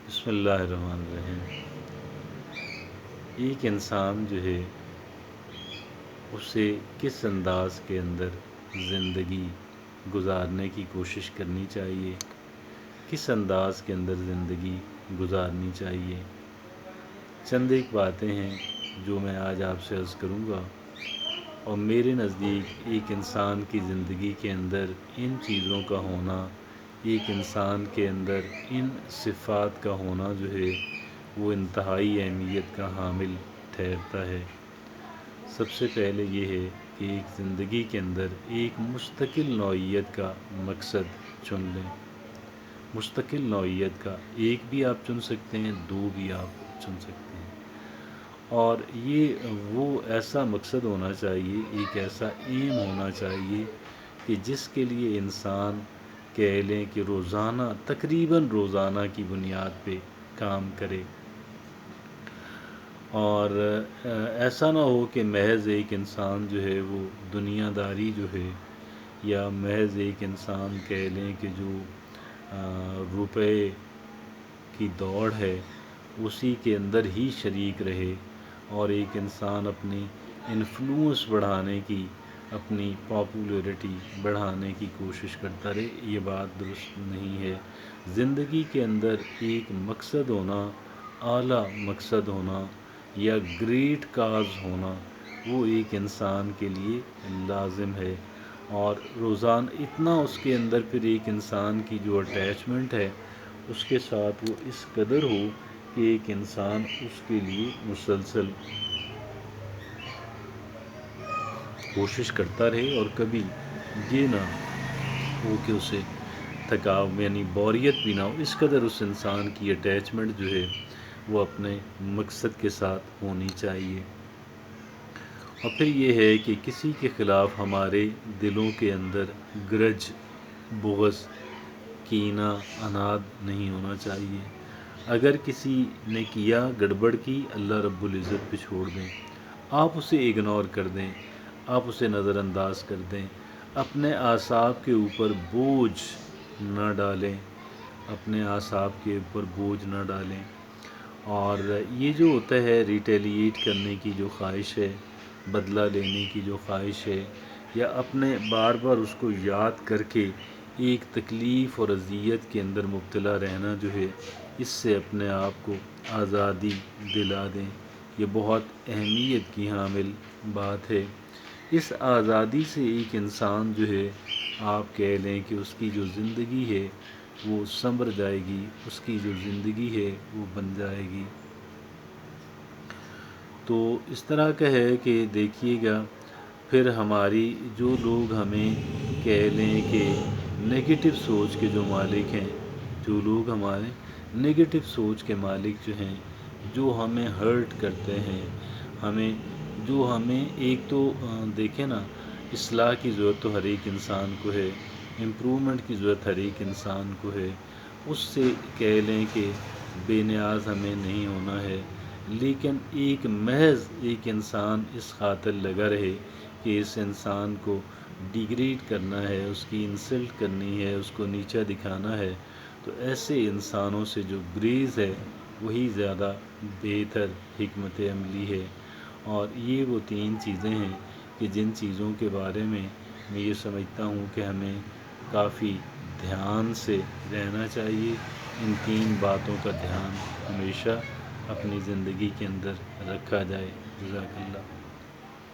بسم اللہ الرحمن الرحیم۔ ایک انسان جو ہے اسے کس انداز کے اندر زندگی گزارنے کی کوشش کرنی چاہیے، کس انداز کے اندر زندگی گزارنی چاہیے، چند ایک باتیں ہیں جو میں آج آپ سے عرض کروں گا، اور میرے نزدیک ایک انسان کی زندگی کے اندر ان چیزوں کا ہونا، ایک انسان کے اندر ان صفات کا ہونا جو ہے وہ انتہائی اہمیت کا حامل ٹھہرتا ہے۔ سب سے پہلے یہ ہے کہ ایک زندگی کے اندر ایک مستقل نوعیت کا مقصد چن لیں۔ مستقل نوعیت کا ایک بھی آپ چن سکتے ہیں، دو بھی آپ چن سکتے ہیں، اور یہ وہ ایسا مقصد ہونا چاہیے، ایک ایسا ایم ہونا چاہیے کہ جس کے لیے انسان کہہ لیں کہ روزانہ تقریباً روزانہ کی بنیاد پہ کام کرے، اور ایسا نہ ہو کہ محض ایک انسان جو ہے وہ دنیا داری جو ہے، یا محض ایک انسان کہہ لیں کہ جو روپے کی دوڑ ہے اسی کے اندر ہی شریک رہے، اور ایک انسان اپنی انفلوئنس بڑھانے کی، اپنی پاپولیرٹی بڑھانے کی کوشش کرتا رہے۔ یہ بات درست نہیں ہے۔ زندگی کے اندر ایک مقصد ہونا، اعلیٰ مقصد ہونا یا گریٹ کاز ہونا، وہ ایک انسان کے لیے لازم ہے، اور روزانہ اتنا اس کے اندر پھر ایک انسان کی جو اٹیچمنٹ ہے اس کے ساتھ وہ اس قدر ہو کہ ایک انسان اس کے لیے مسلسل کوشش کرتا رہے، اور کبھی یہ نہ ہو کہ اسے تھکاؤ یعنی بوریت بھی نہ ہو۔ اس قدر اس انسان کی اٹیچمنٹ جو ہے وہ اپنے مقصد کے ساتھ ہونی چاہیے۔ اور پھر یہ ہے کہ کسی کے خلاف ہمارے دلوں کے اندر گرج، بغض، کینہ، عناد نہیں ہونا چاہیے۔ اگر کسی نے کیا گڑبڑ کی، اللہ رب العزت پہ چھوڑ دیں، آپ اسے اگنور کر دیں، آپ اسے نظر انداز کر دیں، اپنے اعصاب کے اوپر بوجھ نہ ڈالیں، اپنے اعصاب کے اوپر بوجھ نہ ڈالیں۔ اور یہ جو ہوتا ہے ریٹیلیٹ کرنے کی جو خواہش ہے، بدلہ لینے کی جو خواہش ہے، یا اپنے بار بار اس کو یاد کر کے ایک تکلیف اور اذیت کے اندر مبتلا رہنا جو ہے، اس سے اپنے آپ کو آزادی دلا دیں۔ یہ بہت اہمیت کی حامل بات ہے۔ اس آزادی سے ایک انسان جو ہے، آپ کہہ لیں کہ اس کی جو زندگی ہے وہ سنور جائے گی، اس کی جو زندگی ہے وہ بن جائے گی۔ تو اس طرح کا ہے کہ دیکھیے گا، پھر ہماری جو لوگ ہمیں کہہ لیں کہ نگیٹو سوچ کے جو مالک ہیں، جو لوگ ہمارے نگیٹو سوچ کے مالک جو ہیں، جو ہمیں ہرٹ کرتے ہیں، ہمیں ایک تو دیکھیں نا، اصلاح کی ضرورت تو ہر ایک انسان کو ہے، امپرومنٹ کی ضرورت ہر ایک انسان کو ہے، اس سے کہہ لیں کہ بے نیاز ہمیں نہیں ہونا ہے، لیکن ایک محض ایک انسان اس خاطر لگا رہے کہ اس انسان کو ڈیگریڈ کرنا ہے، اس کی انسلٹ کرنی ہے، اس کو نیچا دکھانا ہے، تو ایسے انسانوں سے جو گریز ہے وہی زیادہ بہتر حکمت عملی ہے۔ اور یہ وہ تین چیزیں ہیں کہ جن چیزوں کے بارے میں یہ سمجھتا ہوں کہ ہمیں کافی دھیان سے رہنا چاہیے۔ ان تین باتوں کا دھیان ہمیشہ اپنی زندگی کے اندر رکھا جائے۔ جزاک اللہ۔